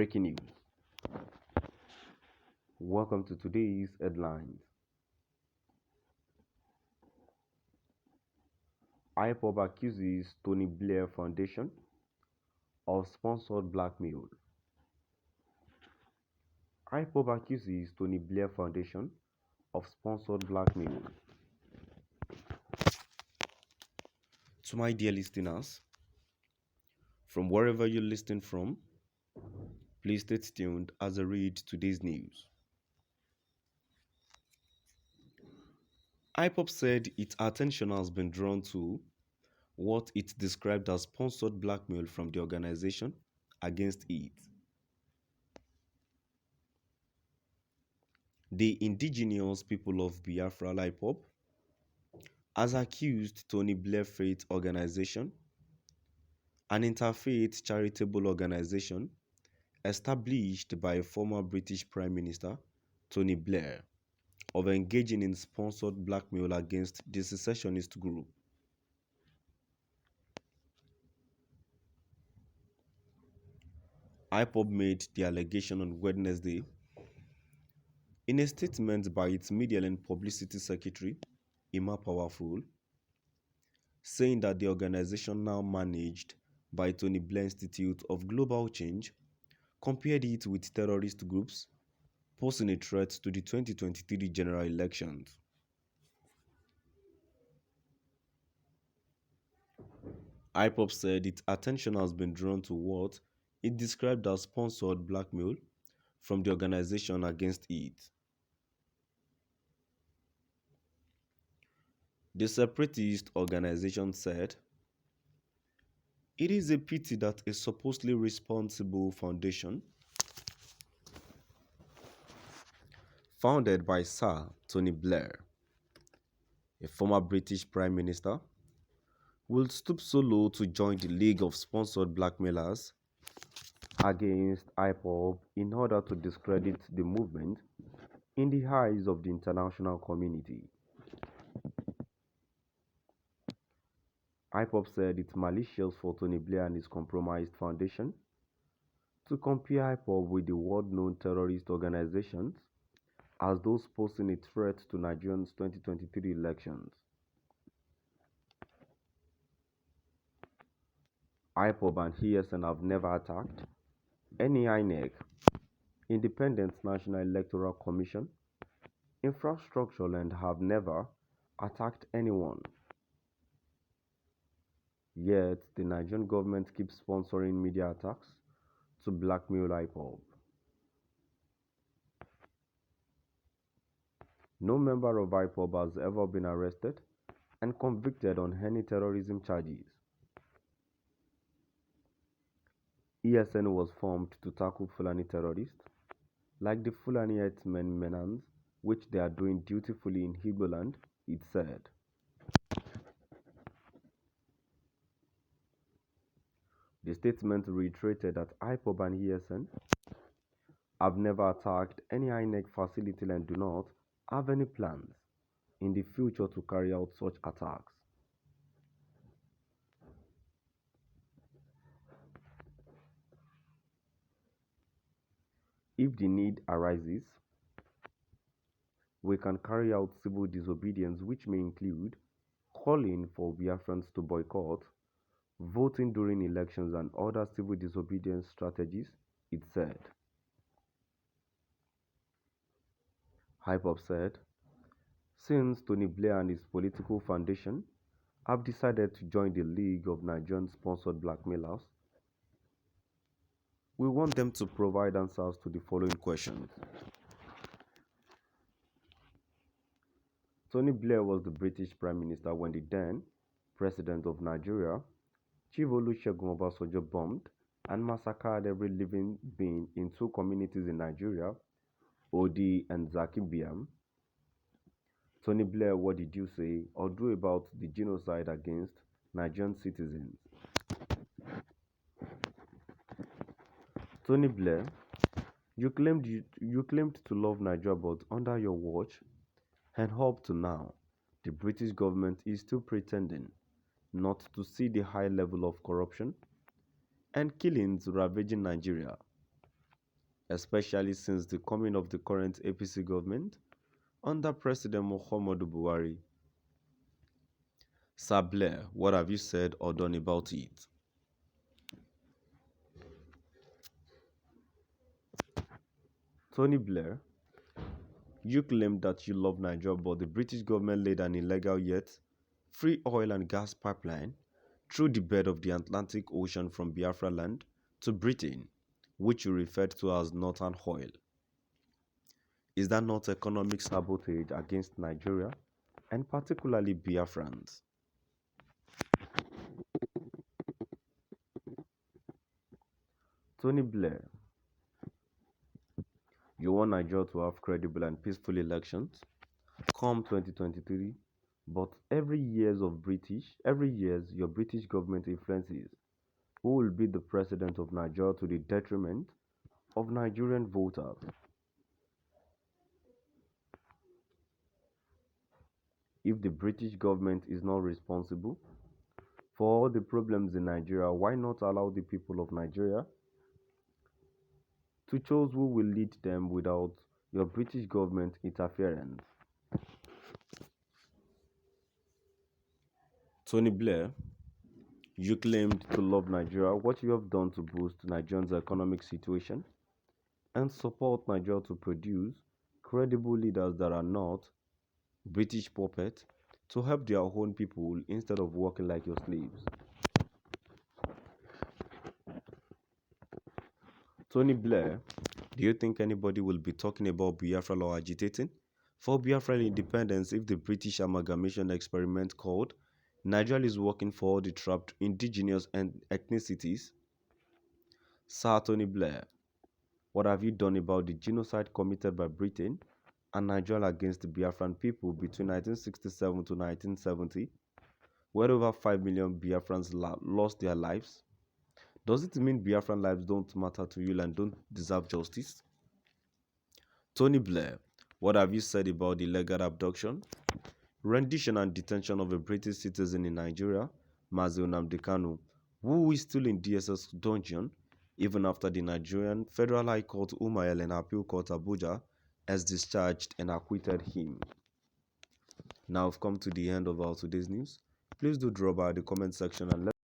Breaking news. Welcome to today's headlines. IPOB accuses Tony Blair Foundation of sponsored blackmail. IPOB accuses Tony Blair Foundation of sponsored blackmail. To my dear listeners, from wherever you're listening from, please stay tuned as I read today's news. IPOB said its attention has been drawn to what it described as sponsored blackmail from the organization against it. The indigenous people of Biafra IPOB has accused Tony Blair Faith Organization, an interfaith charitable organization established by former British Prime Minister Tony Blair, of engaging in sponsored blackmail against the secessionist group. IPOB made the allegation on Wednesday in a statement by its Media and Publicity Secretary, Emma Powerful, saying that the organization, now managed by Tony Blair Institute of Global Change, compared it with terrorist groups posing a threat to the 2023 general elections. IPOB said its attention has been drawn to what it described as sponsored blackmail from the organization against it. The separatist organization said, "It is a pity that a supposedly responsible foundation founded by Sir Tony Blair, a former British Prime Minister, will stoop so low to join the league of sponsored blackmailers against IPOB in order to discredit the movement in the eyes of the international community." IPOB said it's malicious for Tony Blair and his compromised foundation to compare IPOB with the world-known terrorist organizations as those posing a threat to Nigeria's 2023 elections. IPOB and ESN have never attacked any INEC, Independent National Electoral Commission, infrastructure, and have never attacked anyone. Yet, the Nigerian government keeps sponsoring media attacks to blackmail IPOB. No member of IPOB has ever been arrested and convicted on any terrorism charges. ESN was formed to tackle Fulani terrorists, like the Fulani herdsmen menans, which they are doing dutifully in Igbo land, it said. The statement reiterated that IPOB and ESN have never attacked any INEC facility and do not have any plans in the future to carry out such attacks. If the need arises, we can carry out civil disobedience, which may include calling for Biafrans to boycott voting during elections and other civil disobedience strategies, it said. IPOB said, since Tony Blair and his political foundation have decided to join the League of Nigerian-sponsored blackmailers, we want them to provide answers to the following questions. Tony Blair was the British Prime Minister when the then President of Nigeria, Chief Olusegun Obasanjo, bombed and massacred every living being in two communities in Nigeria, Odi and Zaki Biam. Tony Blair, what did you say or do about the genocide against Nigerian citizens? Tony Blair, you claimed to love Nigeria, but under your watch and up to now, the British government is still pretending not to see the high level of corruption and killings ravaging Nigeria. especially since the coming of the current APC government under President Muhammadu Buhari. Sir Blair, what have you said or done about it? Tony Blair, you claim that you love Nigeria, but the British government laid an illegal yet free oil and gas pipeline through the bed of the Atlantic Ocean from Biafra land to Britain, which you referred to as Northern Oil. Is that not economic sabotage against Nigeria and particularly Biafrans? Tony Blair, you want Nigeria to have credible and peaceful elections come 2023, but every years your British government influences who will be the president of Nigeria to the detriment of Nigerian voters. If the British government is not responsible for all the problems in Nigeria, why not allow the people of Nigeria to choose who will lead them without your British government interference? Tony Blair, you claimed to love Nigeria. What you have done to boost Nigerians' economic situation and support Nigeria to produce credible leaders that are not British puppets to help their own people instead of working like your slaves. Tony Blair, do you think anybody will be talking about Biafra or agitating for Biafra independence if the British amalgamation experiment called Nigeria is working for all the trapped indigenous and ethnicities? Sir Tony Blair, what have you done about the genocide committed by Britain and Nigeria against the Biafran people between 1967 to 1970, where over 5 million Biafrans lost their lives? Does it mean Biafran lives don't matter to you and don't deserve justice? Tony Blair, what have you said about the illegal abduction, rendition and detention of a British citizen in Nigeria, Nnamdi Kanus, who is still in DSS dungeon even after the Nigerian Federal High Court Umayel and Appeal Court Abuja has discharged and acquitted him? Now we've come to the end of our today's news. Please do drop by the comment section and let